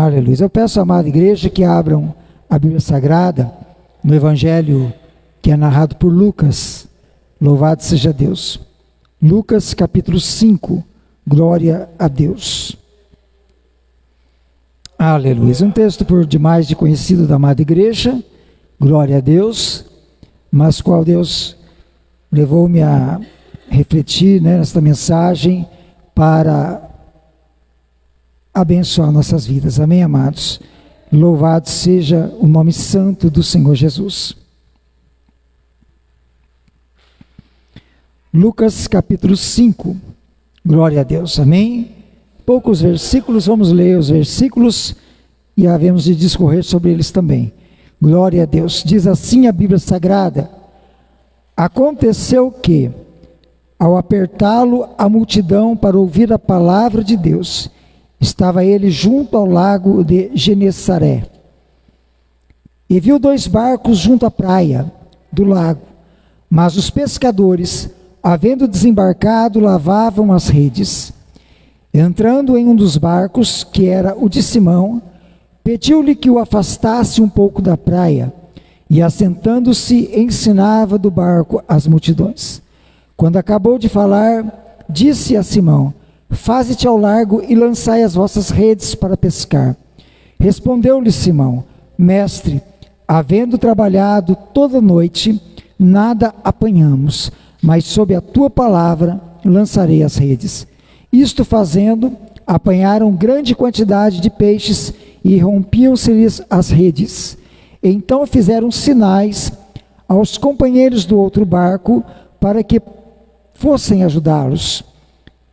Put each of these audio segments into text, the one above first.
Aleluia. Eu peço à amada igreja que abram a Bíblia Sagrada no Evangelho que é narrado por Lucas. Louvado seja Deus. Lucas capítulo 5. Glória a Deus. Aleluia. Um texto por demais de conhecido da amada igreja. Glória a Deus. Mas qual Deus levou-me a refletir, nesta mensagem para abençoar nossas vidas. Amém, amados? Louvado seja o nome santo do Senhor Jesus. Lucas capítulo 5. Glória a Deus. Amém? Poucos versículos, vamos ler os versículos e havemos de discorrer sobre eles também. Glória a Deus. Diz assim a Bíblia Sagrada: aconteceu que, ao apertá-lo a multidão para ouvir a palavra de Deus, estava ele junto ao lago de Genesaré. E viu 2 barcos junto à praia do lago, mas os pescadores, havendo desembarcado, lavavam as redes. Entrando em um dos barcos, que era o de Simão, pediu-lhe que o afastasse um pouco da praia, e assentando-se ensinava do barco as multidões. Quando acabou de falar, disse a Simão: faze-te ao largo e lançai as vossas redes para pescar. Respondeu-lhe Simão: mestre, havendo trabalhado toda a noite, nada apanhamos, mas sob a tua palavra lançarei as redes. Isto fazendo, apanharam grande quantidade de peixes e rompiam-se-lhes as redes. Então fizeram sinais aos companheiros do outro barco para que fossem ajudá-los.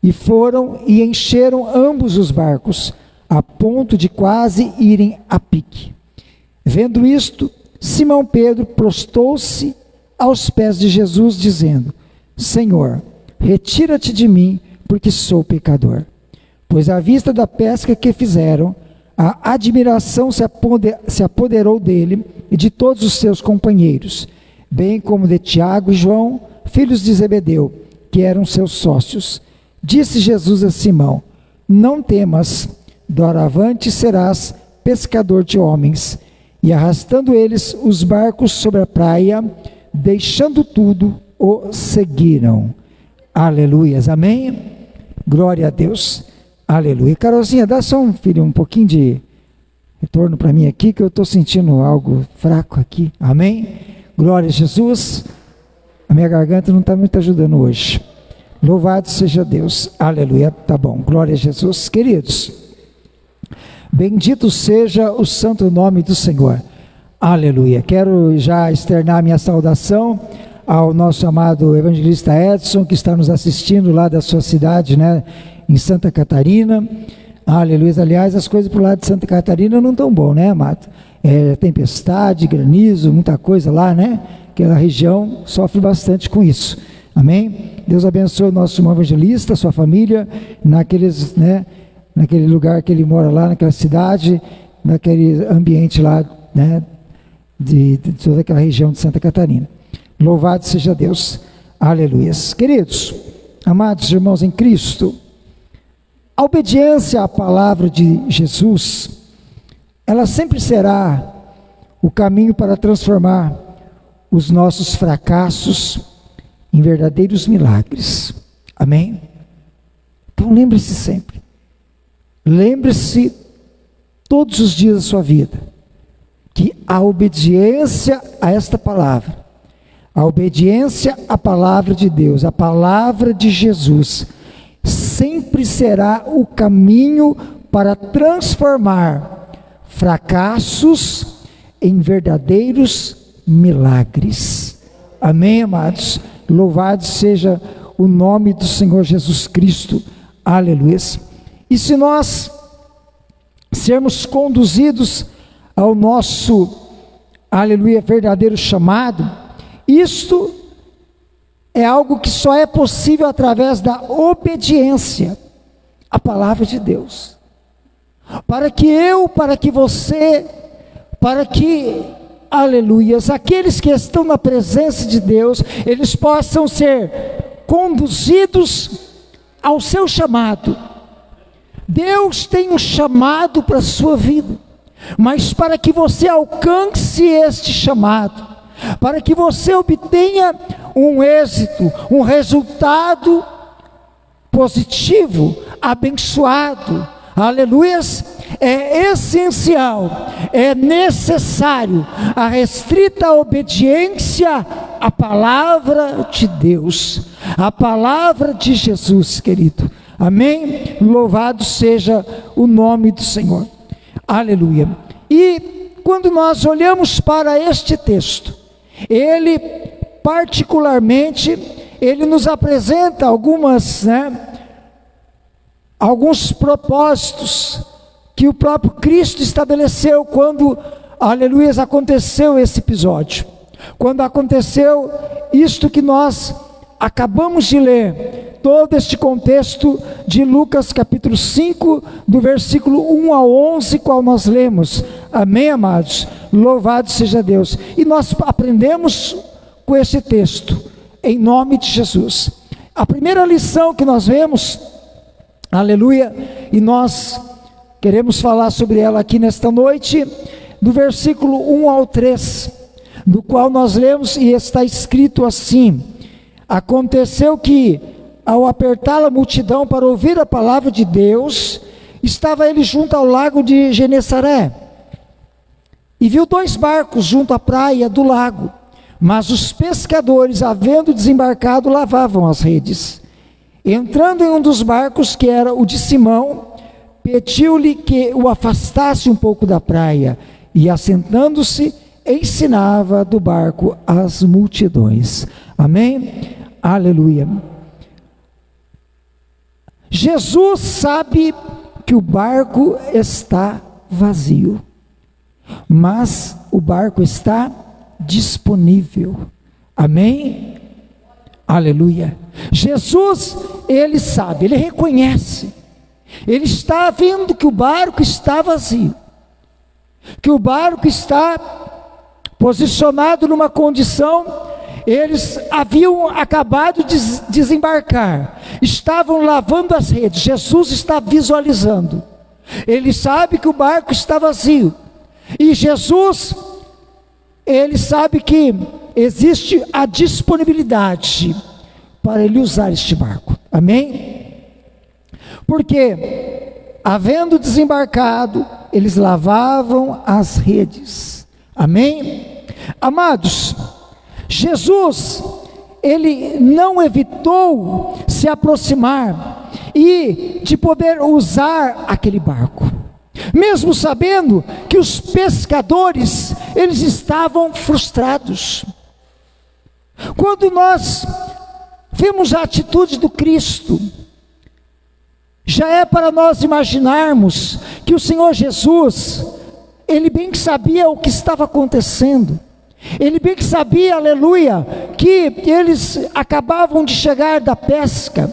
E foram e encheram ambos os barcos, a ponto de quase irem a pique. Vendo isto, Simão Pedro prostou-se aos pés de Jesus, dizendo: Senhor, retira-te de mim, porque sou pecador. Pois à vista da pesca que fizeram, a admiração se apoderou dele e de todos os seus companheiros, bem como de Tiago e João, filhos de Zebedeu, que eram seus sócios. Disse Jesus a Simão: não temas, doravante serás pescador de homens. E arrastando eles os barcos sobre a praia, deixando tudo, o seguiram. Aleluias, amém? Glória a Deus, aleluia. Carolzinha, dá só um pouquinho de retorno para mim aqui, que eu estou sentindo algo fraco aqui, amém? Glória a Jesus. A minha garganta não está muito ajudando hoje. Louvado seja Deus, aleluia, tá bom, glória a Jesus. Queridos, bendito seja o santo nome do Senhor, aleluia. Quero já externar minha saudação ao nosso amado evangelista Edson, que está nos assistindo lá da sua cidade, em Santa Catarina, aleluia. Aliás, as coisas para o lado de Santa Catarina não estão bom, amado? Tempestade, granizo, muita coisa lá, Aquela região sofre bastante com isso, amém? Deus abençoe o nosso irmão evangelista, sua família, naquele lugar que ele mora lá, naquela cidade, naquele ambiente lá, de toda aquela região de Santa Catarina. Louvado seja Deus, aleluia. Queridos, amados irmãos em Cristo, a obediência à palavra de Jesus, ela sempre será o caminho para transformar os nossos fracassos em verdadeiros milagres, amém? Então lembre-se sempre, lembre-se todos os dias da sua vida, que a obediência a esta palavra, a obediência à palavra de Deus, a palavra de Jesus, sempre será o caminho para transformar fracassos em verdadeiros milagres. Amém, amados? Louvado seja o nome do Senhor Jesus Cristo. Aleluia. E se nós sermos conduzidos ao nosso, aleluia, verdadeiro chamado, isto é algo que só é possível através da obediência à palavra de Deus. Para que eu, para que você, para que, aleluias, aqueles que estão na presença de Deus, eles possam ser conduzidos ao seu chamado, Deus tem um chamado para a sua vida, mas para que você alcance este chamado, para que você obtenha um êxito, um resultado positivo, abençoado, aleluias, é essencial, é necessário a restrita obediência à palavra de Deus, à palavra de Jesus, querido. Amém? Louvado seja o nome do Senhor. Aleluia. E quando nós olhamos para este texto, ele particularmente, ele nos apresenta alguns propósitos que o próprio Cristo estabeleceu quando, aleluia, aconteceu esse episódio. Quando aconteceu isto que nós acabamos de ler, todo este contexto de Lucas capítulo 5, do versículo 1 ao 11, qual nós lemos. Amém, amados? Louvado seja Deus. E nós aprendemos com esse texto, em nome de Jesus. A primeira lição que nós vemos, aleluia, e nós queremos falar sobre ela aqui nesta noite, do versículo 1 ao 3, do qual nós lemos e está escrito assim: aconteceu que, ao apertar a multidão para ouvir a palavra de Deus, estava ele junto ao lago de Genesaré, e viu 2 barcos junto à praia do lago, mas os pescadores, havendo desembarcado, lavavam as redes. Entrando em um dos barcos, que era o de Simão, pediu-lhe que o afastasse um pouco da praia, e assentando-se, ensinava do barco as multidões. Amém? Aleluia. Jesus sabe que o barco está vazio, mas o barco está disponível. Amém? Aleluia. Jesus, ele sabe, ele reconhece, ele está vendo que o barco está vazio, que o barco está posicionado numa condição. Eles haviam acabado de desembarcar, estavam lavando as redes. Jesus está visualizando, ele sabe que o barco está vazio, e Jesus, ele sabe que existe a disponibilidade para ele usar este barco. Amém? Porque, havendo desembarcado, eles lavavam as redes. Amém? Amados, Jesus, ele não evitou se aproximar e de poder usar aquele barco, mesmo sabendo que os pescadores, eles estavam frustrados. Quando nós vemos a atitude do Cristo, já é para nós imaginarmos que o Senhor Jesus, ele bem que sabia o que estava acontecendo. Ele bem que sabia, aleluia, que eles acabavam de chegar da pesca,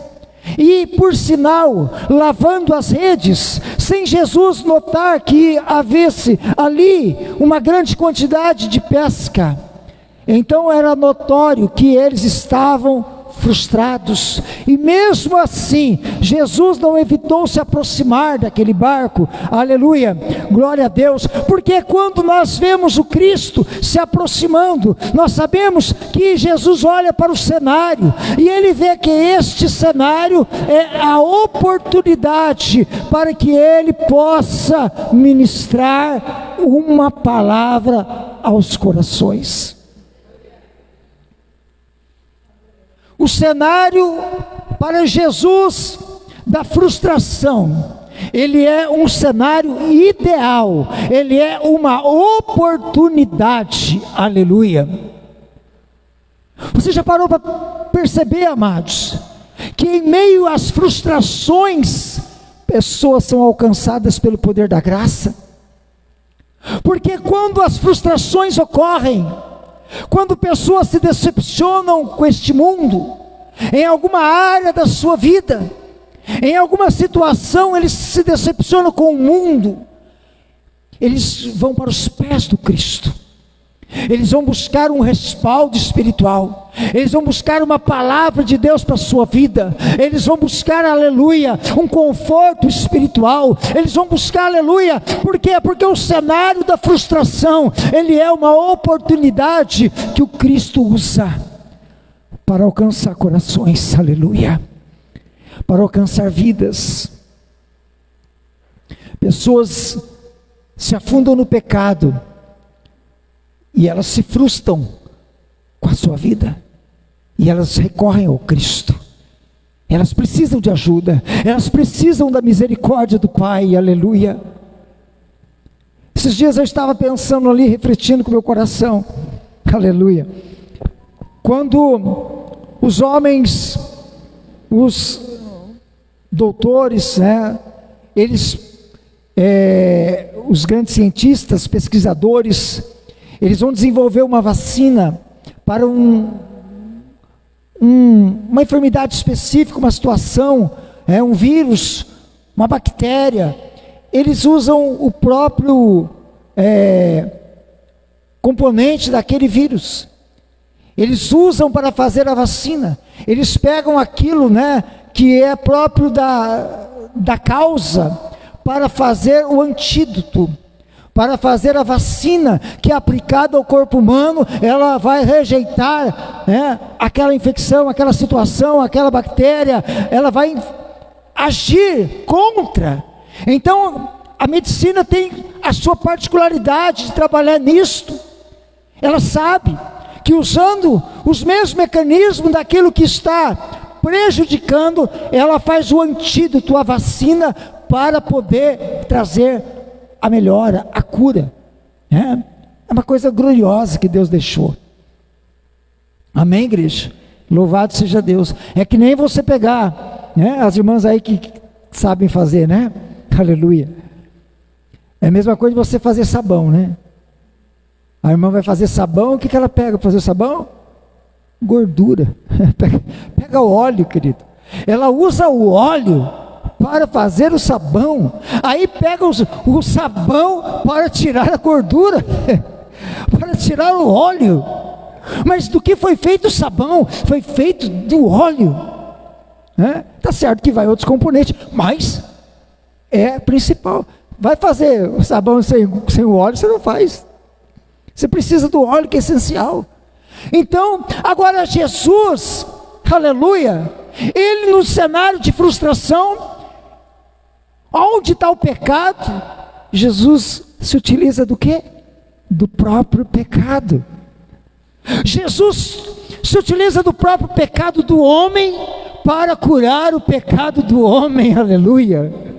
e por sinal, lavando as redes, sem Jesus notar que havia-se ali uma grande quantidade de pesca. Então era notório que eles estavam frustrados, e mesmo assim, Jesus não evitou se aproximar daquele barco. Aleluia, glória a Deus, porque quando nós vemos o Cristo se aproximando, nós sabemos que Jesus olha para o cenário, e ele vê que este cenário é a oportunidade para que ele possa ministrar uma palavra aos corações. O cenário para Jesus da frustração, ele é um cenário ideal, ele é uma oportunidade. Aleluia. Você já parou para perceber, amados, que em meio às frustrações, pessoas são alcançadas pelo poder da graça? Porque quando as frustrações ocorrem, quando pessoas se decepcionam com este mundo, em alguma área da sua vida, em alguma situação, eles se decepcionam com o mundo, eles vão para os pés do Cristo, Eles vão buscar um respaldo espiritual. Eles vão buscar uma palavra de Deus para a sua vida. Eles vão buscar, aleluia, um conforto espiritual. Eles vão buscar, aleluia, por quê? Porque o cenário da frustração, ele é uma oportunidade que o Cristo usa para alcançar corações, aleluia, para alcançar vidas. Pessoas se afundam no pecado e elas se frustram com a sua vida, e elas recorrem ao Cristo. Elas precisam de ajuda, elas precisam da misericórdia do Pai, aleluia. Esses dias eu estava pensando ali, refletindo com o meu coração, aleluia, quando os homens, os doutores, os grandes cientistas, pesquisadores, eles vão desenvolver uma vacina para uma enfermidade específica, uma situação, um vírus, uma bactéria. Eles usam o próprio componente daquele vírus. Eles usam para fazer a vacina. Eles pegam aquilo, que é próprio da causa, para fazer o antídoto, para fazer a vacina que é aplicada ao corpo humano. Ela vai rejeitar aquela infecção, aquela situação, aquela bactéria, ela vai agir contra. Então a medicina tem a sua particularidade de trabalhar nisto. Ela sabe que usando os mesmos mecanismos daquilo que está prejudicando, ela faz o antídoto, a vacina, para poder trazer a melhora, a cura. É uma coisa gloriosa que Deus deixou. Amém, igreja? Louvado seja Deus. É que nem você pegar, as irmãs aí que sabem fazer, aleluia. É a mesma coisa de você fazer sabão, A irmã vai fazer sabão, o que ela pega para fazer sabão? Gordura. Pega o óleo, querido. Ela usa o óleo para fazer o sabão. Aí pega o sabão para tirar a gordura, para tirar o óleo. Mas do que foi feito o sabão? Foi feito do óleo. Tá certo que vai outros componentes, mas é principal. Vai fazer o sabão sem o óleo, você não faz. Você precisa do óleo, que é essencial. Então, agora Jesus, aleluia, ele no cenário de frustração, onde está o pecado, Jesus se utiliza do quê? Do próprio pecado. Jesus se utiliza do próprio pecado do homem para curar o pecado do homem, aleluia.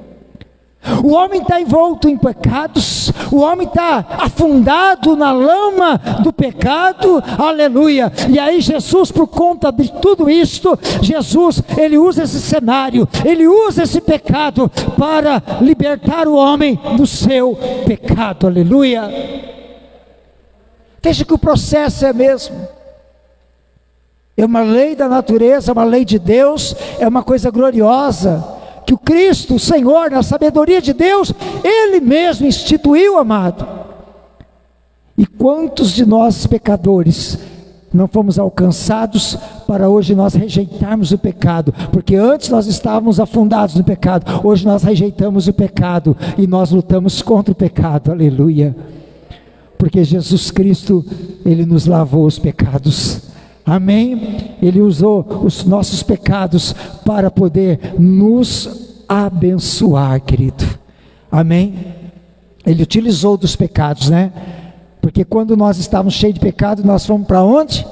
O homem está envolto em pecados, o homem está afundado na lama do pecado, aleluia. E aí Jesus, por conta de tudo isto, Jesus, ele usa esse cenário, ele usa esse pecado para libertar o homem do seu pecado, aleluia. Veja que o processo é mesmo. É uma lei da natureza, uma lei de Deus, é uma coisa gloriosa, que o Cristo, o Senhor, na sabedoria de Deus, Ele mesmo instituiu, amado. E quantos de nós pecadores não fomos alcançados para hoje nós rejeitarmos o pecado? Porque antes nós estávamos afundados no pecado, hoje nós rejeitamos o pecado e nós lutamos contra o pecado, aleluia. Porque Jesus Cristo, Ele nos lavou os pecados. Amém? Ele usou os nossos pecados para poder nos abençoar, querido. Amém? Ele utilizou dos pecados, Porque quando nós estávamos cheios de pecado, nós fomos para onde?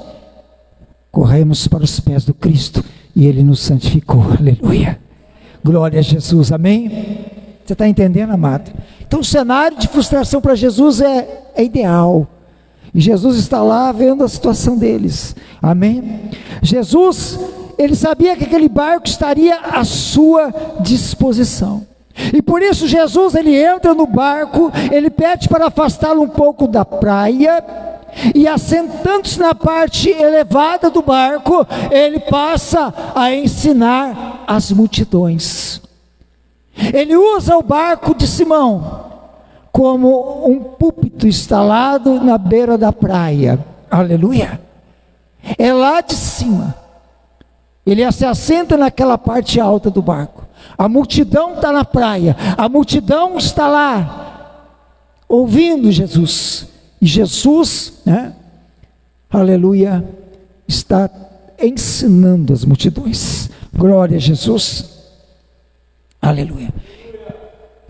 Corremos para os pés do Cristo e Ele nos santificou, aleluia. Glória a Jesus, amém? Você está entendendo, amado? Então o cenário de frustração para Jesus é ideal. E Jesus está lá vendo a situação deles, amém? Jesus, ele sabia que aquele barco estaria à sua disposição, e por isso Jesus, ele entra no barco, ele pede para afastá-lo um pouco da praia, e assentando-se na parte elevada do barco, ele passa a ensinar as multidões. Ele usa o barco de Simão como um púlpito instalado na beira da praia. Aleluia! É lá de cima. Ele se assenta naquela parte alta do barco. A multidão está na praia. A multidão está lá, ouvindo Jesus. E Jesus, aleluia, está ensinando as multidões. Glória a Jesus. Aleluia.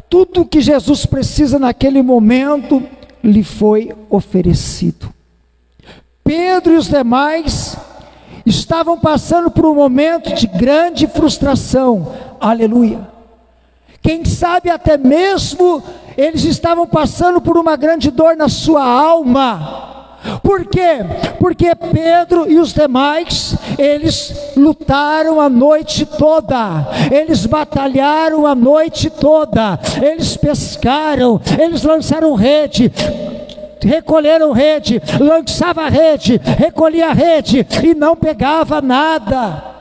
Tudo que Jesus precisa naquele momento lhe foi oferecido. Pedro e os demais estavam passando por um momento de grande frustração. Aleluia. Quem sabe até mesmo eles estavam passando por uma grande dor na sua alma. Por quê? Porque Pedro e os demais, eles lutaram a noite toda, eles batalharam a noite toda, eles pescaram, eles lançaram rede, recolheram rede, lançava a rede, recolhia a rede e não pegava nada.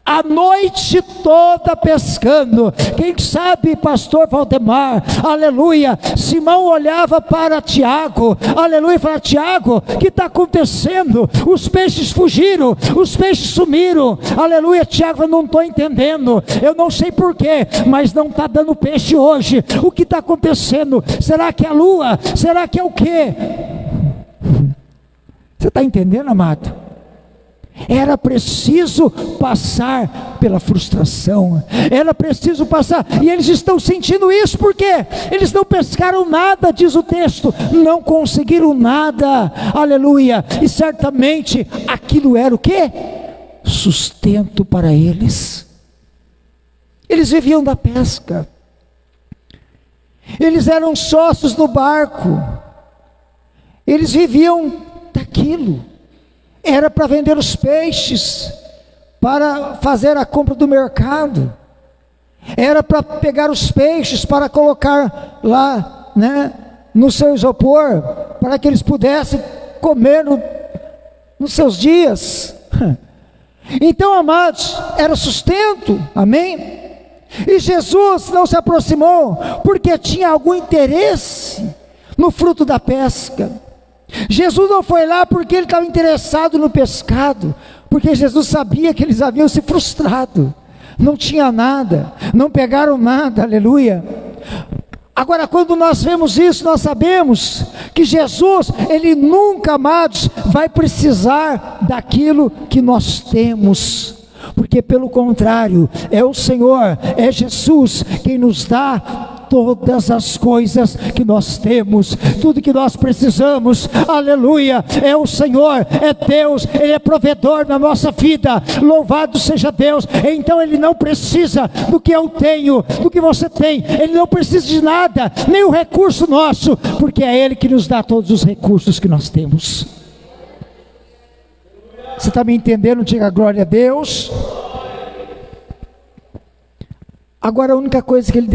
A noite toda pescando. Quem sabe, pastor Valdemar, aleluia, Simão olhava para Tiago, aleluia, e falava: Tiago, o que está acontecendo? Os peixes fugiram, os peixes sumiram, aleluia. Tiago: eu não estou entendendo, eu não sei porquê, mas não está dando peixe hoje. O que está acontecendo? Será que é a lua? Será que é o quê? Você está entendendo, amado? Era preciso passar pela frustração, era preciso passar, e eles estão sentindo isso, porque eles não pescaram nada, diz o texto, não conseguiram nada, aleluia, e certamente aquilo era o quê? Sustento para eles. Eles viviam da pesca, eles eram sócios no barco, eles viviam daquilo. Era para vender os peixes, para fazer a compra do mercado, era para pegar os peixes, para colocar lá, no seu isopor, para que eles pudessem comer nos seus dias. Então, amados, era sustento, amém? E Jesus não se aproximou, porque tinha algum interesse no fruto da pesca. Jesus não foi lá porque ele estava interessado no pescado, porque Jesus sabia que eles haviam se frustrado, não tinha nada, não pegaram nada, aleluia. Agora, quando nós vemos isso, nós sabemos que Jesus, ele nunca, amados, vai precisar daquilo que nós temos, porque pelo contrário, é o Senhor, é Jesus quem nos dá todas as coisas que nós temos, tudo que nós precisamos, aleluia, é o Senhor, é Deus, Ele é provedor na nossa vida, louvado seja Deus. Então Ele não precisa do que eu tenho, do que você tem, Ele não precisa de nada, nem o recurso nosso, porque é Ele que nos dá todos os recursos que nós temos. Você está me entendendo? Diga glória a Deus. Agora a única coisa que Ele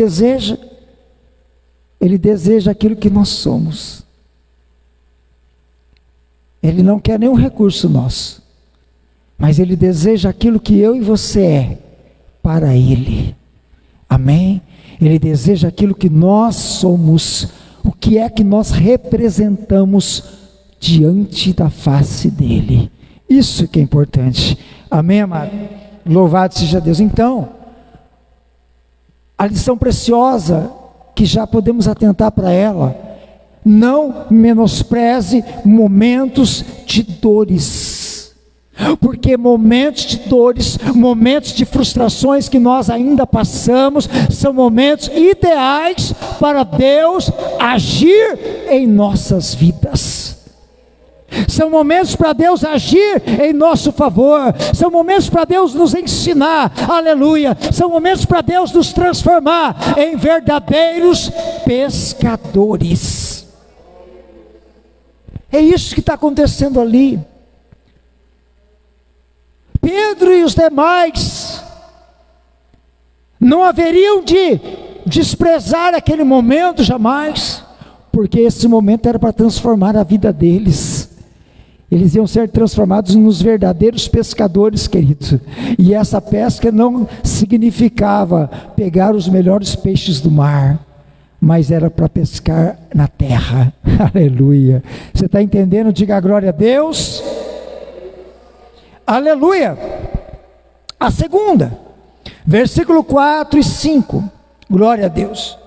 deseja aquilo que nós somos. Ele não quer nenhum recurso nosso, mas Ele deseja aquilo que eu e você é para Ele, amém? Ele deseja aquilo que nós somos, o que é que nós representamos diante da face dEle, isso que é importante, amém, amado? Louvado seja Deus. Então, a lição preciosa, que já podemos atentar para ela: não menospreze momentos de dores, porque momentos de dores, momentos de frustrações que nós ainda passamos, são momentos ideais para Deus agir em nossas vidas. São momentos para Deus agir em nosso favor, são momentos para Deus nos ensinar, aleluia, são momentos para Deus nos transformar em verdadeiros pescadores. É isso que está acontecendo ali. Pedro e os demais não haveriam de desprezar aquele momento jamais, porque esse momento era para transformar a vida deles. Eles iam ser transformados nos verdadeiros pescadores, queridos. E essa pesca não significava pegar os melhores peixes do mar. mas era para pescar na terra. Aleluia. Você está entendendo? Diga glória a Deus. Aleluia. A segunda, versículo 4 e 5. Glória a Deus.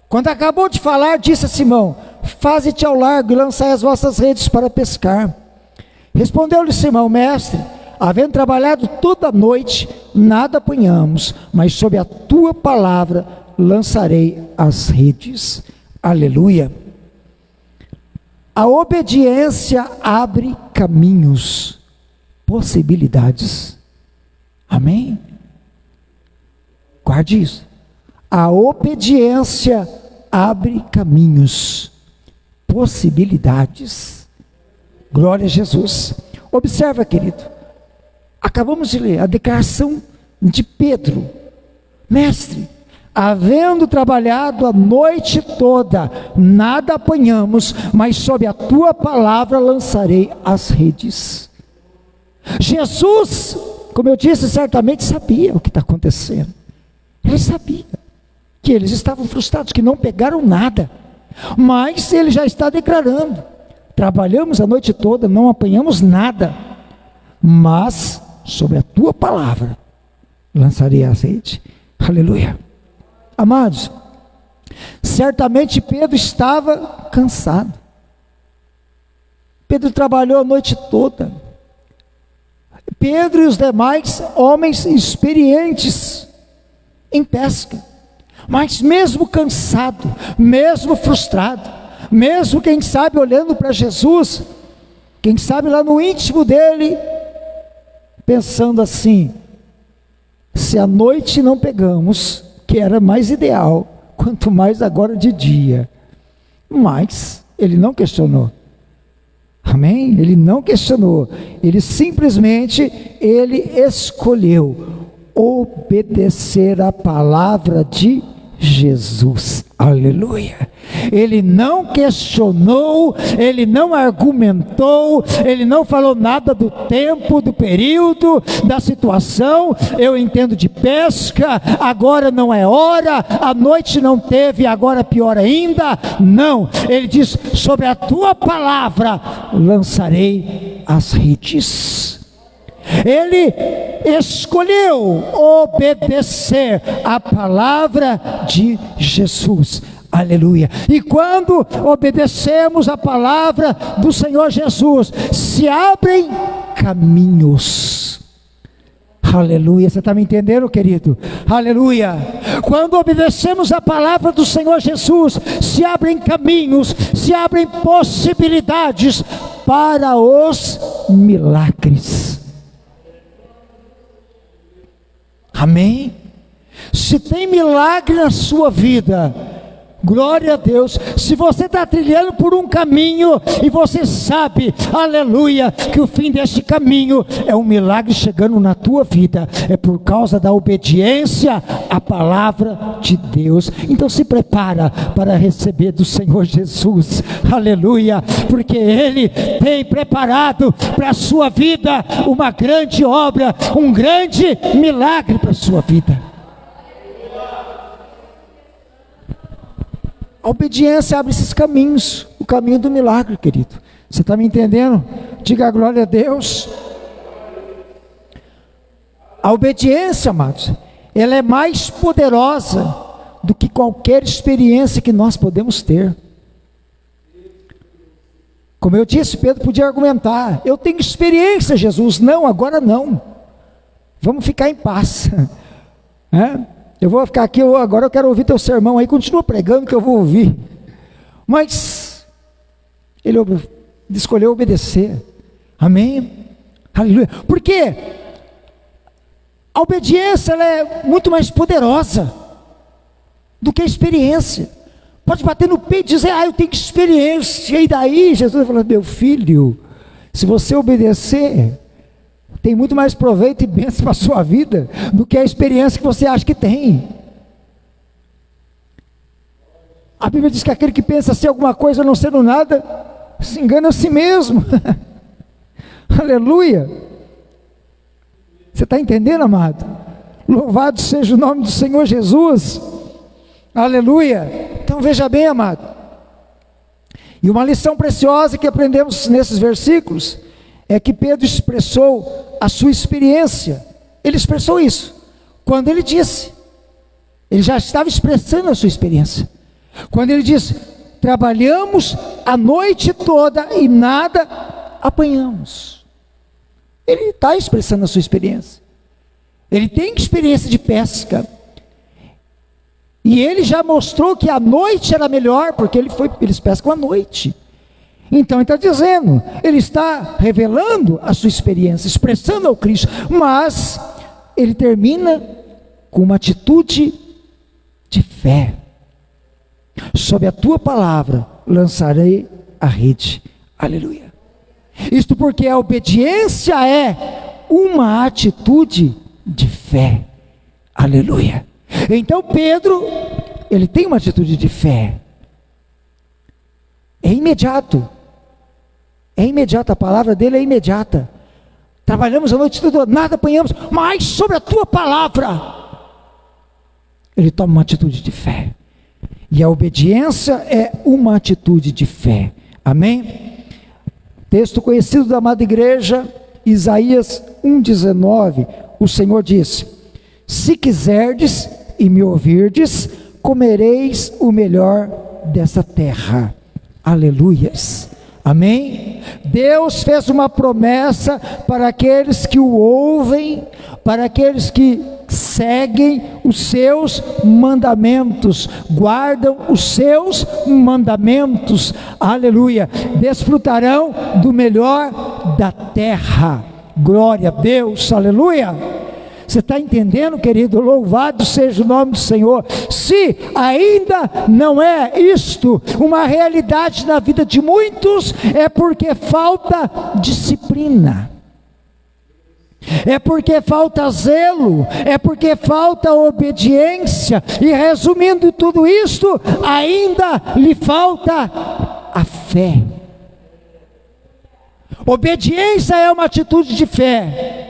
Quando acabou de falar, disse a Simão: faze-te ao largo e lançai as vossas redes para pescar. Respondeu-lhe Simão: mestre, havendo trabalhado toda a noite, nada apanhamos, mas sob a tua palavra lançarei as redes. Aleluia. A obediência abre caminhos, possibilidades. Amém? Guarde isso. A obediência abre caminhos, possibilidades. Glória a Jesus. Observa, querido, acabamos de ler a declaração de Pedro: mestre, havendo trabalhado a noite toda, nada apanhamos, mas sob a tua palavra lançarei as redes. Jesus, como eu disse, certamente sabia o que está acontecendo. Ele sabia que eles estavam frustrados, que não pegaram nada, mas ele já está declarando: trabalhamos a noite toda, não apanhamos nada, mas sobre a tua palavra lançarei a rede. Aleluia. Amados, certamente Pedro estava cansado. Pedro trabalhou a noite toda. Pedro e os demais homens experientes em pesca, mas mesmo cansado, mesmo frustrado, mesmo quem sabe olhando para Jesus, quem sabe lá no íntimo dele, pensando assim: se à noite não pegamos, que era mais ideal, quanto mais agora de dia. Mas ele não questionou. Amém? Ele não questionou. Ele simplesmente, ele escolheu obedecer a palavra de Jesus. Aleluia. Ele não questionou, ele não argumentou, ele não falou nada do tempo, do período, da situação. Eu entendo de pesca, agora não é hora, a noite não teve, agora pior ainda. Não, ele diz: sobre a tua palavra lançarei as redes. Ele escolheu obedecer a palavra de Jesus. Aleluia. E quando obedecemos a palavra do Senhor Jesus, se abrem caminhos. Aleluia. Você está me entendendo, querido? Aleluia. Quando obedecemos a palavra do Senhor Jesus, se abrem caminhos, se abrem possibilidades para os milagres. Amém? Se tem milagre na sua vida, glória a Deus. Se você está trilhando por um caminho e você sabe, aleluia, que o fim deste caminho é um milagre chegando na tua vida, é por causa da obediência à palavra de Deus. Então se prepara para receber do Senhor Jesus, aleluia, porque Ele tem preparado para a sua vida uma grande obra, um grande milagre para a sua vida. A obediência abre esses caminhos, o caminho do milagre, querido. Você está me entendendo? Diga a glória a Deus. A obediência, amados, ela é mais poderosa do que qualquer experiência que nós podemos ter. Como eu disse, Pedro podia argumentar: eu tenho experiência, Jesus. Não, agora não. Vamos ficar em paz. Eu vou ficar aqui, agora eu quero ouvir teu sermão aí, continua pregando que eu vou ouvir. Mas ele escolheu obedecer. Amém? Aleluia. Por quê? A obediência, ela é muito mais poderosa do que a experiência. Pode bater no peito e dizer: eu tenho experiência. E daí Jesus falou: meu filho, se você obedecer, tem muito mais proveito e bênção para a sua vida do que a experiência que você acha que tem. A Bíblia diz que aquele que pensa ser alguma coisa não sendo nada, se engana a si mesmo. Aleluia. Você está entendendo, amado? Louvado seja o nome do Senhor Jesus. Aleluia. Então Então veja bem, amado, e uma lição preciosa que aprendemos nesses versículos, é que Pedro expressou a sua experiência. Ele expressou isso, quando ele disse, ele já estava expressando a sua experiência, quando ele disse, trabalhamos a noite toda e nada apanhamos. Ele está expressando a sua experiência, ele tem experiência de pesca, e ele já mostrou que a noite era melhor, porque eles pescam à noite. Então ele está dizendo, ele está revelando a sua experiência, expressando ao Cristo, mas ele termina com uma atitude de fé. Sob a tua palavra lançarei a rede. Aleluia. Isto porque a obediência é uma atitude de fé. Aleluia. Então Pedro, ele tem uma atitude de fé. É imediato. É imediata, a palavra dele é imediata. Trabalhamos a noite toda, nada apanhamos, mas sobre a tua palavra, ele toma uma atitude de fé. E a obediência é uma atitude de fé. Amém? Texto conhecido da amada igreja, Isaías 1,19, o Senhor disse, se quiserdes e me ouvirdes, comereis o melhor dessa terra. Aleluias. Amém? Deus fez uma promessa para aqueles que o ouvem, para aqueles que seguem os seus mandamentos, guardam os seus mandamentos, aleluia, desfrutarão do melhor da terra. Glória a Deus, aleluia. Você está entendendo, querido? Louvado seja o nome do Senhor. Se ainda não é isto uma realidade na vida de muitos, é porque falta disciplina, é porque falta zelo, é porque falta obediência, e resumindo tudo isto, ainda lhe falta a fé. Obediência é uma atitude de fé.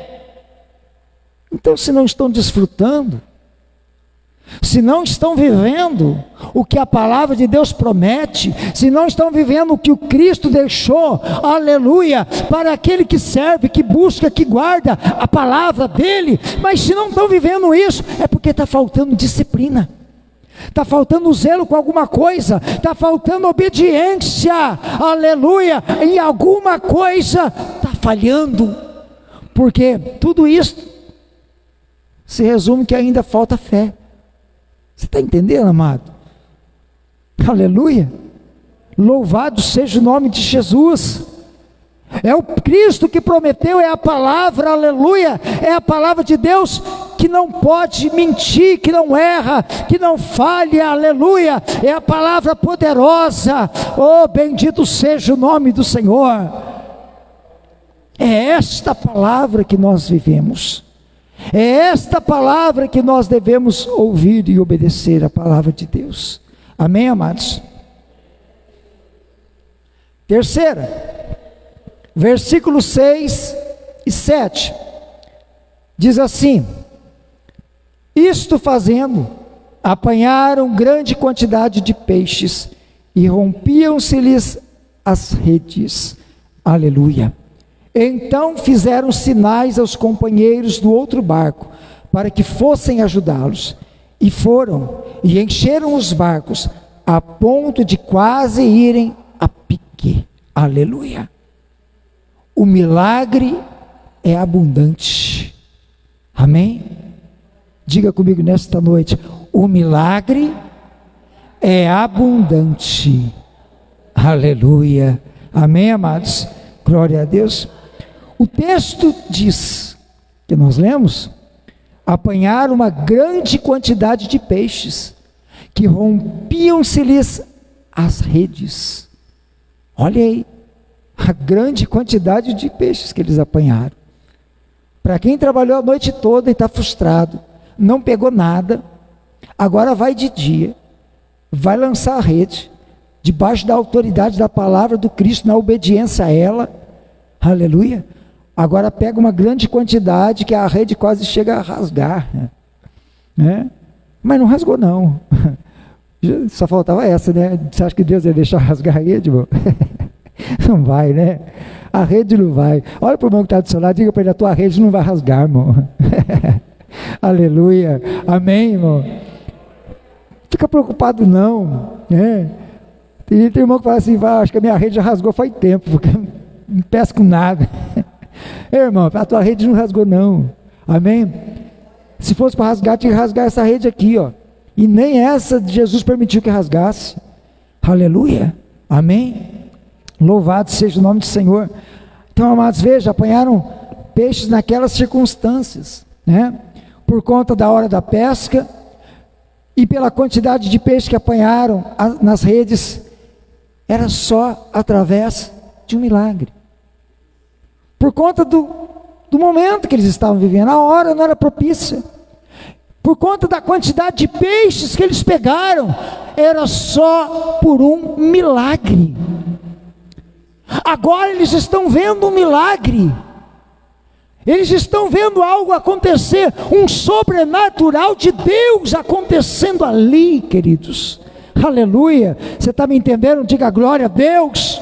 Então, se não estão desfrutando, se não estão vivendo o que a palavra de Deus promete, se não estão vivendo o que o Cristo deixou, aleluia, para aquele que serve, que busca, que guarda a palavra dele, mas se não estão vivendo isso, é porque está faltando disciplina, está faltando zelo com alguma coisa, está faltando obediência, aleluia, em alguma coisa está falhando, porque tudo isso se resume que ainda falta fé. Você está entendendo, amado? Aleluia. Louvado seja o nome de Jesus. É o Cristo que prometeu, é a palavra, aleluia, é a palavra de Deus que não pode mentir, que não erra, que não falha, aleluia, é a palavra poderosa. Oh, bendito seja o nome do Senhor. É esta palavra que nós vivemos. É esta palavra que nós devemos ouvir e obedecer, a palavra de Deus. Amém, amados? Terceira, versículos 6 e 7, diz assim, isto fazendo, apanharam grande quantidade de peixes, e rompiam-se-lhes as redes. Aleluia. Então fizeram sinais aos companheiros do outro barco, para que fossem ajudá-los. E foram, e encheram os barcos, a ponto de quase irem a pique. Aleluia. O milagre é abundante. Amém? Diga comigo nesta noite, o milagre é abundante. Aleluia. Amém, amados? Glória a Deus. O texto diz, que nós lemos, apanharam uma grande quantidade de peixes, que rompiam-se-lhes as redes. Olha aí, a grande quantidade de peixes que eles apanharam. Para quem trabalhou a noite toda e está frustrado, não pegou nada, agora vai de dia, vai lançar a rede, debaixo da autoridade da palavra do Cristo, na obediência a ela, aleluia. Agora pega uma grande quantidade que a rede quase chega a rasgar, né? Mas não rasgou não, Só faltava essa, né? Você acha que Deus ia deixar rasgar a rede, irmão? Não vai, né? A rede não vai. Olha para o irmão que está do seu lado, diga para ele, a tua rede não vai rasgar, irmão. Aleluia. Amém, irmão? Fica preocupado não, né? Tem irmão que fala assim, acho que a minha rede já rasgou faz tempo, porque não pesco nada. Irmão, a tua rede não rasgou não. Amém? Se fosse para rasgar, tinha que rasgar essa rede aqui, ó. E nem essa Jesus permitiu que rasgasse. Aleluia. Amém? Louvado seja o nome do Senhor. Então, amados, veja, apanharam peixes naquelas circunstâncias, né? Por conta da hora da pesca e pela quantidade de peixe que apanharam nas redes, era só através de um milagre. Por conta do momento que eles estavam vivendo, a hora não era propícia. Por conta da quantidade de peixes que eles pegaram, era só por um milagre. Agora eles estão vendo um milagre. Eles estão vendo algo acontecer, um sobrenatural de Deus acontecendo ali, queridos. Aleluia. Você está me entendendo? Diga glória a Deus.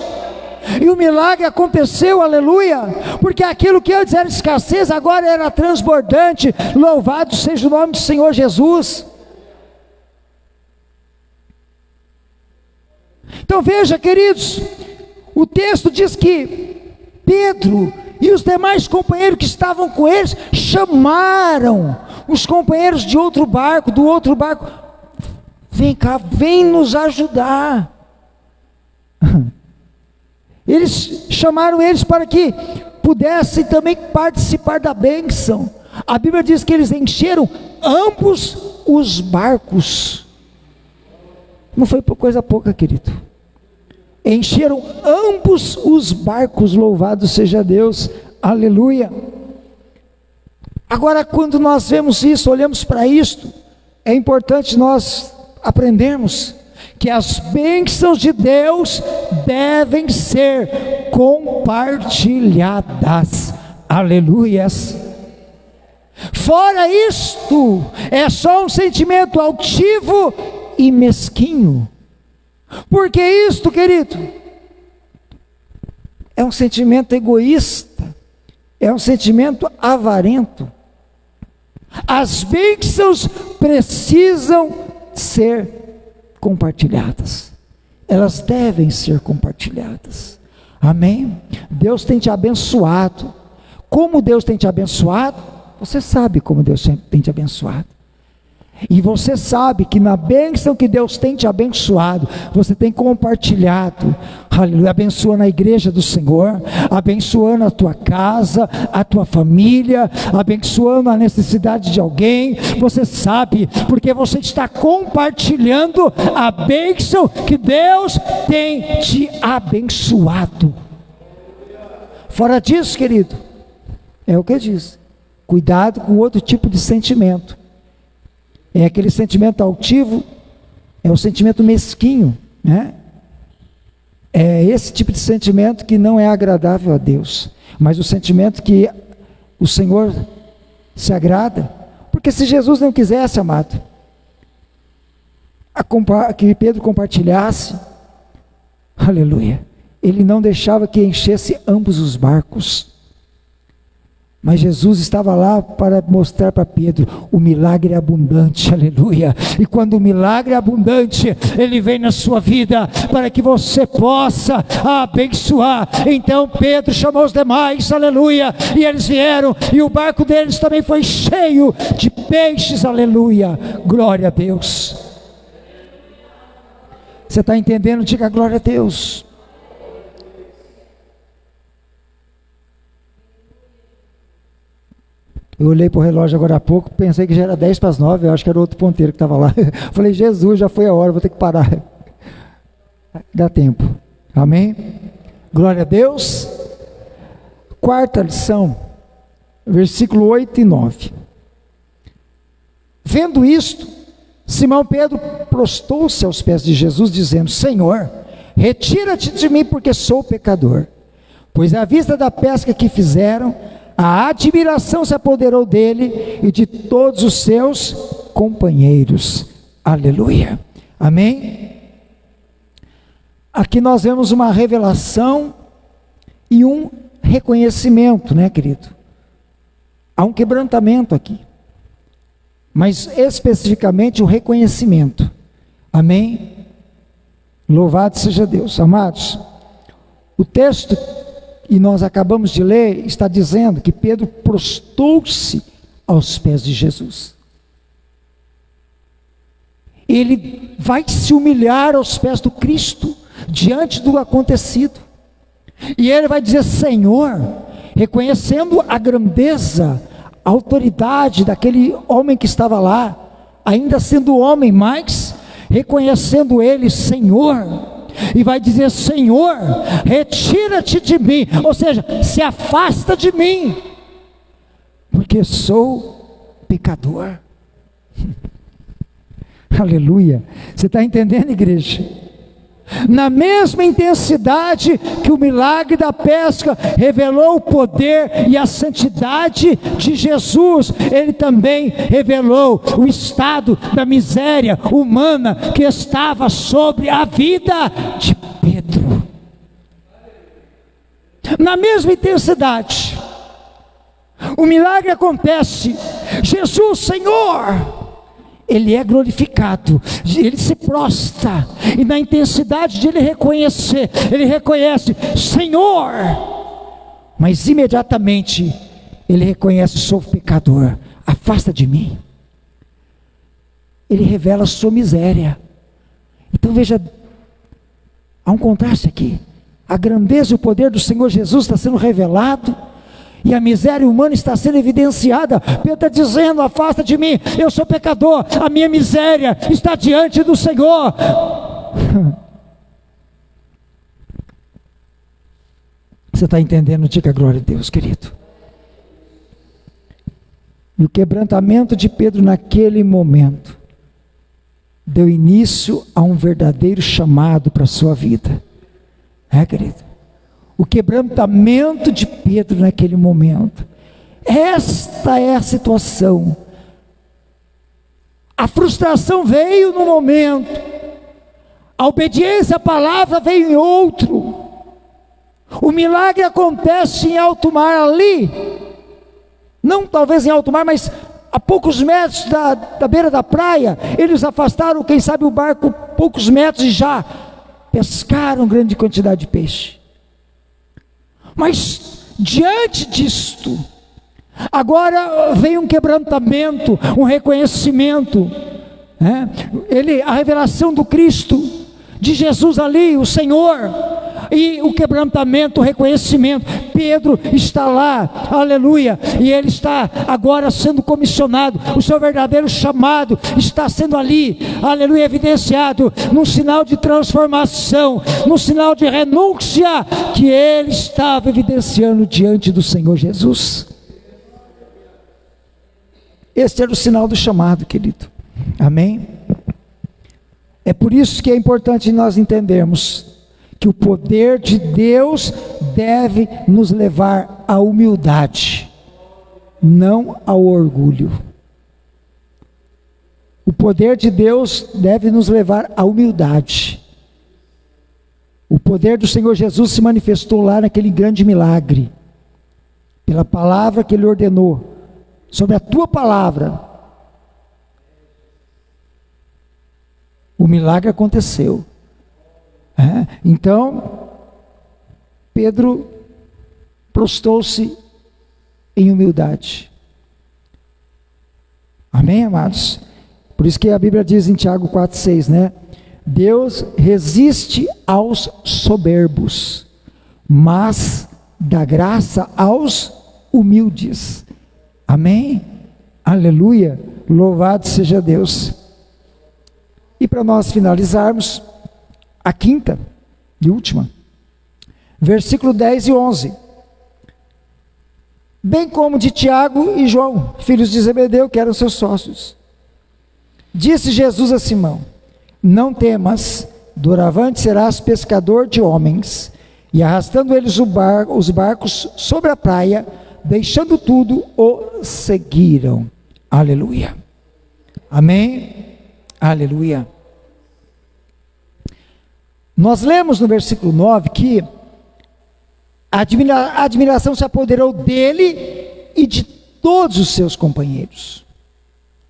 E o milagre aconteceu, aleluia, porque aquilo que antes era escassez, agora era transbordante. Louvado seja o nome do Senhor Jesus. Então veja, queridos, o texto diz que Pedro e os demais companheiros que estavam com eles, chamaram os companheiros de outro barco, do outro barco, vem cá, vem nos ajudar. Eles chamaram eles para que pudessem também participar da bênção. A Bíblia diz que eles encheram ambos os barcos. Não foi por coisa pouca, querido. Encheram ambos os barcos, louvado seja Deus, aleluia. Agora, quando nós vemos isso, olhamos para isto, é importante nós aprendermos que as bênçãos de Deus devem ser compartilhadas, aleluias. Fora isto, é só um sentimento altivo e mesquinho. Porque isto, querido, é um sentimento egoísta, é um sentimento avarento. As bênçãos precisam ser compartilhadas, elas devem ser compartilhadas, amém? Deus tem te abençoado. Como Deus tem te abençoado? Você sabe como Deus tem te abençoado. E você sabe que na bênção que Deus tem te abençoado, você tem compartilhado, aleluia, abençoando a igreja do Senhor, abençoando a tua casa, a tua família, abençoando a necessidade de alguém. Você sabe, porque você está compartilhando a bênção que Deus tem te abençoado. Fora disso, querido, é o que diz, cuidado com outro tipo de sentimento. É aquele sentimento altivo, é o sentimento mesquinho, né? É esse tipo de sentimento que não é agradável a Deus, mas o sentimento que o Senhor se agrada. Porque se Jesus não quisesse, amado, que Pedro compartilhasse, aleluia, ele não deixava que enchesse ambos os barcos. Mas Jesus estava lá para mostrar para Pedro, o milagre é abundante, aleluia. E quando o milagre é abundante, ele vem na sua vida, para que você possa abençoar. Então Pedro chamou os demais, aleluia, e eles vieram, e o barco deles também foi cheio de peixes, aleluia, glória a Deus. Você está entendendo? Diga glória a Deus. Eu olhei para o relógio agora há pouco, pensei que já era 10 para as 9, eu acho que era outro ponteiro que estava lá. Falei, Jesus, já foi a hora, vou ter que parar. Dá tempo. Amém? Glória a Deus. Quarta lição, versículo 8 e 9. Vendo isto, Simão Pedro prostou-se aos pés de Jesus, dizendo, Senhor, retira-te de mim, porque sou pecador. Pois à vista da pesca que fizeram, a admiração se apoderou dele e de todos os seus companheiros. Aleluia. Amém? Aqui nós vemos uma revelação e um reconhecimento, né, querido? Há um quebrantamento aqui, mas especificamente o reconhecimento. Amém? Louvado seja Deus. Amados, o texto que nós acabamos de ler está dizendo que Pedro prostrou-se aos pés de Jesus. Ele vai se humilhar aos pés do Cristo, diante do acontecido, e ele vai dizer: Senhor, reconhecendo a grandeza, a autoridade daquele homem que estava lá, ainda sendo homem, mas reconhecendo ele Senhor, e vai dizer: Senhor, retira-te de mim, ou seja, se afasta de mim, porque sou pecador. Aleluia. Você está entendendo, igreja? Na mesma intensidade que o milagre da pesca revelou o poder e a santidade de Jesus, ele também revelou o estado da miséria humana que estava sobre a vida de Pedro. Na mesma intensidade, o milagre acontece, Jesus, Senhor, ele é glorificado, ele se prostra, e na intensidade de ele reconhecer, ele reconhece: Senhor, mas imediatamente ele reconhece: sou pecador, afasta de mim. Ele revela a sua miséria. Então veja, há um contraste aqui. A grandeza e o poder do Senhor Jesus está sendo revelado, e a miséria humana está sendo evidenciada. Pedro está dizendo: afasta de mim, eu sou pecador, a minha miséria está diante do Senhor. Você está entendendo? Diga glória a Deus, querido. E o quebrantamento de Pedro naquele momento deu início a um verdadeiro chamado para a sua vida. Querido? O quebrantamento de Pedro naquele momento, esta é a situação. A frustração veio num momento, a obediência à palavra veio em outro. O milagre acontece em alto mar ali, não talvez em alto mar, mas a poucos metros da beira da praia. Eles afastaram, quem sabe, o barco poucos metros e já pescaram grande quantidade de peixe. Mas diante disto, agora vem um quebrantamento, um reconhecimento, a revelação do Cristo, de Jesus ali, o Senhor, e o quebrantamento, o reconhecimento. Pedro está lá, aleluia, e ele está agora sendo comissionado, o seu verdadeiro chamado está sendo ali, aleluia, evidenciado, num sinal de transformação, num sinal de renúncia, que ele estava evidenciando diante do Senhor Jesus. Este era o sinal do chamado, querido. Amém? É por isso que é importante nós entendermos que o poder de Deus deve nos levar à humildade, não ao orgulho. O poder de Deus deve nos levar à humildade. O poder do Senhor Jesus se manifestou lá naquele grande milagre, pela palavra que Ele ordenou, sobre a tua palavra. O milagre aconteceu. Então, Pedro prostrou-se em humildade. Amém, amados? Por isso que a Bíblia diz em Tiago 4,6, né? Deus resiste aos soberbos, mas dá graça aos humildes. Amém? Aleluia! Louvado seja Deus. E para nós finalizarmos, a quinta e última, versículo 10 e 11. Bem como de Tiago e João, filhos de Zebedeu, que eram seus sócios. Disse Jesus a Simão: não temas, doravante serás pescador de homens. E arrastando eles os barcos sobre a praia, deixando tudo, o seguiram. Aleluia. Amém? Aleluia. Nós lemos no versículo 9 que a admiração se apoderou dele e de todos os seus companheiros.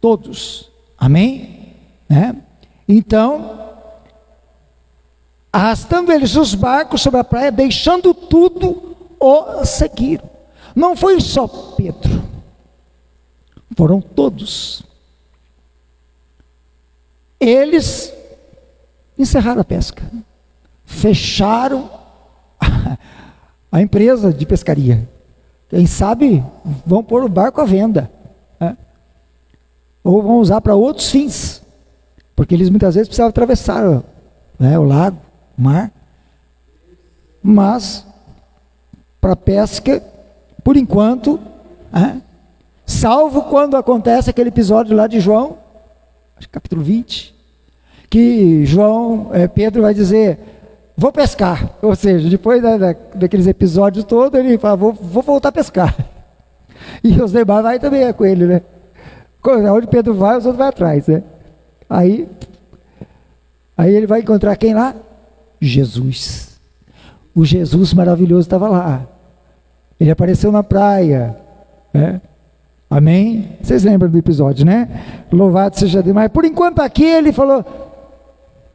Todos. Amém? Então, arrastando eles os barcos sobre a praia, deixando tudo, o seguiram. Não foi só Pedro, foram todos. Eles encerraram a pesca, fecharam a empresa de pescaria. Quem sabe vão pôr o barco à venda, ou vão usar para outros fins, porque eles muitas vezes precisavam atravessar o lago, o mar. Mas para pesca, por enquanto, salvo quando acontece aquele episódio lá de João, acho que capítulo 20, que Pedro vai dizer: vou pescar. Ou seja, depois daqueles episódios todos, ele fala: vou voltar a pescar. E os demais vai também com ele, né? Onde Pedro vai, os outros vão atrás, né? Aí ele vai encontrar quem lá? Jesus. O Jesus maravilhoso estava lá. Ele apareceu na praia, Amém? Vocês lembram do episódio, né? Louvado seja Deus. Mas por enquanto aqui ele falou: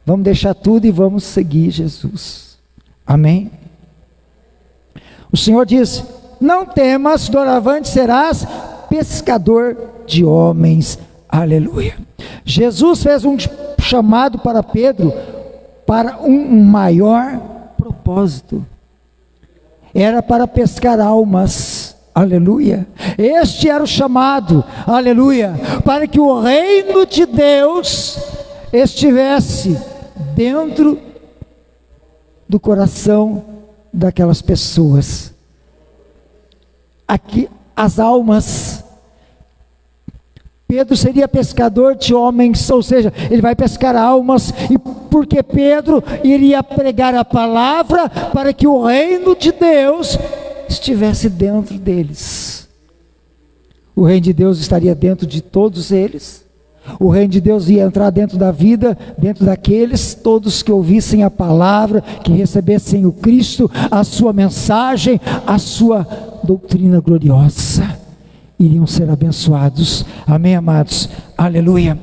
vamos deixar tudo e vamos seguir Jesus. Amém? O Senhor diz: não temas, doravante serás pescador de homens. Aleluia. Jesus fez um chamado para Pedro para um maior propósito. Era para pescar almas. Aleluia. Este era o chamado. Aleluia. Para que o reino de Deus estivesse dentro do coração daquelas pessoas. Aqui, as almas. Pedro seria pescador de homens, ou seja, ele vai pescar almas, e porque Pedro iria pregar a palavra para que o reino de Deus estivesse dentro deles. O reino de Deus estaria dentro de todos eles. O reino de Deus ia entrar dentro da vida, dentro daqueles todos que ouvissem a palavra, que recebessem o Cristo, a sua mensagem, a sua doutrina gloriosa. Iriam ser abençoados. Amém, amados? Aleluia.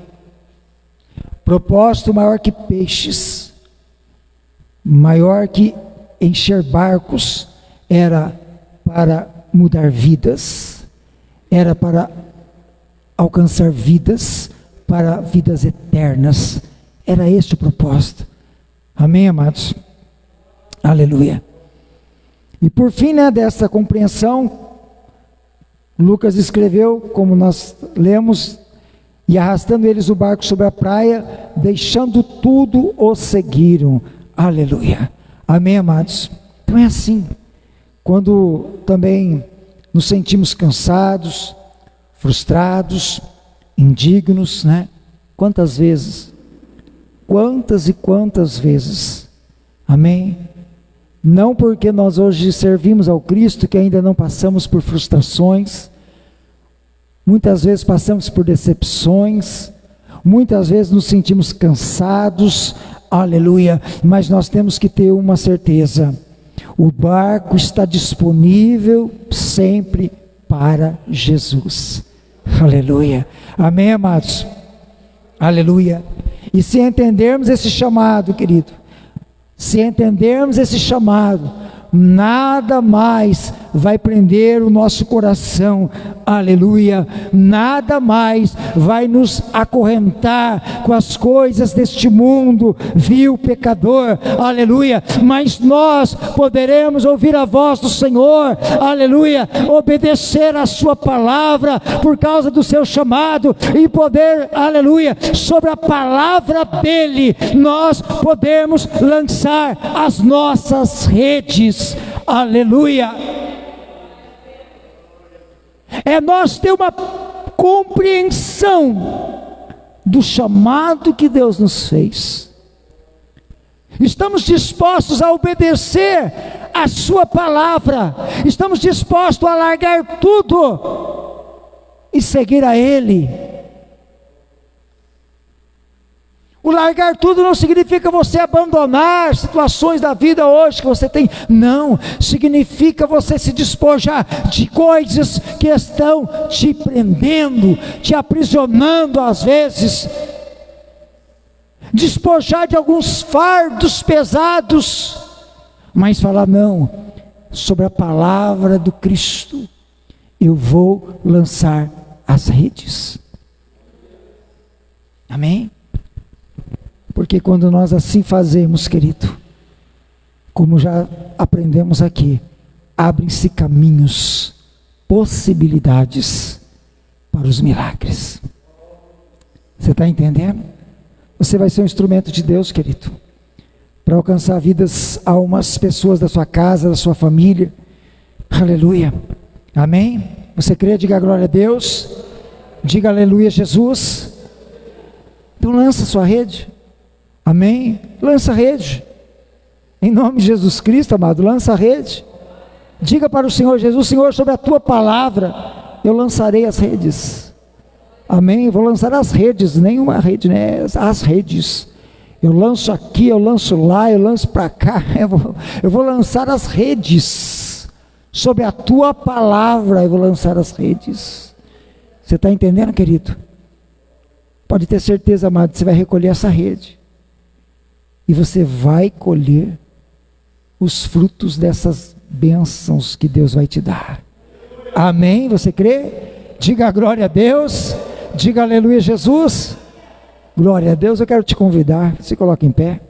Propósito maior que peixes, maior que encher barcos, era para mudar vidas, era para alcançar vidas, para vidas eternas. Era este o propósito. Amém, amados? Aleluia. E por fim, dessa compreensão, Lucas escreveu, como nós lemos: e arrastando eles o barco sobre a praia, deixando tudo, o seguiram. Aleluia. Amém, amados? Então é assim. Quando também nos sentimos cansados, frustrados, indignos, Quantas vezes? Quantas e quantas vezes? Amém? Não porque nós hoje servimos ao Cristo que ainda não passamos por frustrações, muitas vezes passamos por decepções, muitas vezes nos sentimos cansados, aleluia, mas nós temos que ter uma certeza: o barco está disponível sempre para Jesus. Aleluia. Amém, amados? Aleluia. E se entendermos esse chamado, querido, se entendermos esse chamado, nada mais vai prender o nosso coração, aleluia, nada mais vai nos acorrentar com as coisas deste mundo, vil pecador, aleluia, mas nós poderemos ouvir a voz do Senhor, aleluia, obedecer a sua palavra, por causa do seu chamado, e poder, aleluia, sobre a palavra dele, nós podemos lançar as nossas redes, aleluia. É nós ter uma compreensão do chamado que Deus nos fez. Estamos dispostos a obedecer a sua palavra. Estamos dispostos a largar tudo e seguir a Ele. O largar tudo não significa você abandonar situações da vida hoje que você tem. Não, significa você se despojar de coisas que estão te prendendo, te aprisionando às vezes. Despojar de alguns fardos pesados, mas falar não, sobre a palavra do Cristo, eu vou lançar as redes. Amém? Porque quando nós assim fazemos, querido, como já aprendemos aqui, abrem-se caminhos, possibilidades para os milagres. Você está entendendo? Você vai ser um instrumento de Deus, querido, para alcançar vidas, almas, pessoas da sua casa, da sua família. Aleluia. Amém? Você crê? Diga glória a Deus. Diga aleluia, Jesus. Então lança a sua rede. Amém? Lança a rede. Em nome de Jesus Cristo, amado, lança a rede. Diga para o Senhor Jesus: Senhor, sobre a tua palavra, eu lançarei as redes. Amém? Eu vou lançar as redes, nenhuma rede, né? As redes. Eu lanço aqui, eu lanço lá, eu lanço para cá. Eu vou lançar as redes. Sobre a tua palavra, eu vou lançar as redes. Você está entendendo, querido? Pode ter certeza, amado, você vai recolher essa rede. E você vai colher os frutos dessas bênçãos que Deus vai te dar. Amém? Você crê? Diga glória a Deus. Diga aleluia, Jesus. Glória a Deus. Eu quero te convidar. Se coloque em pé.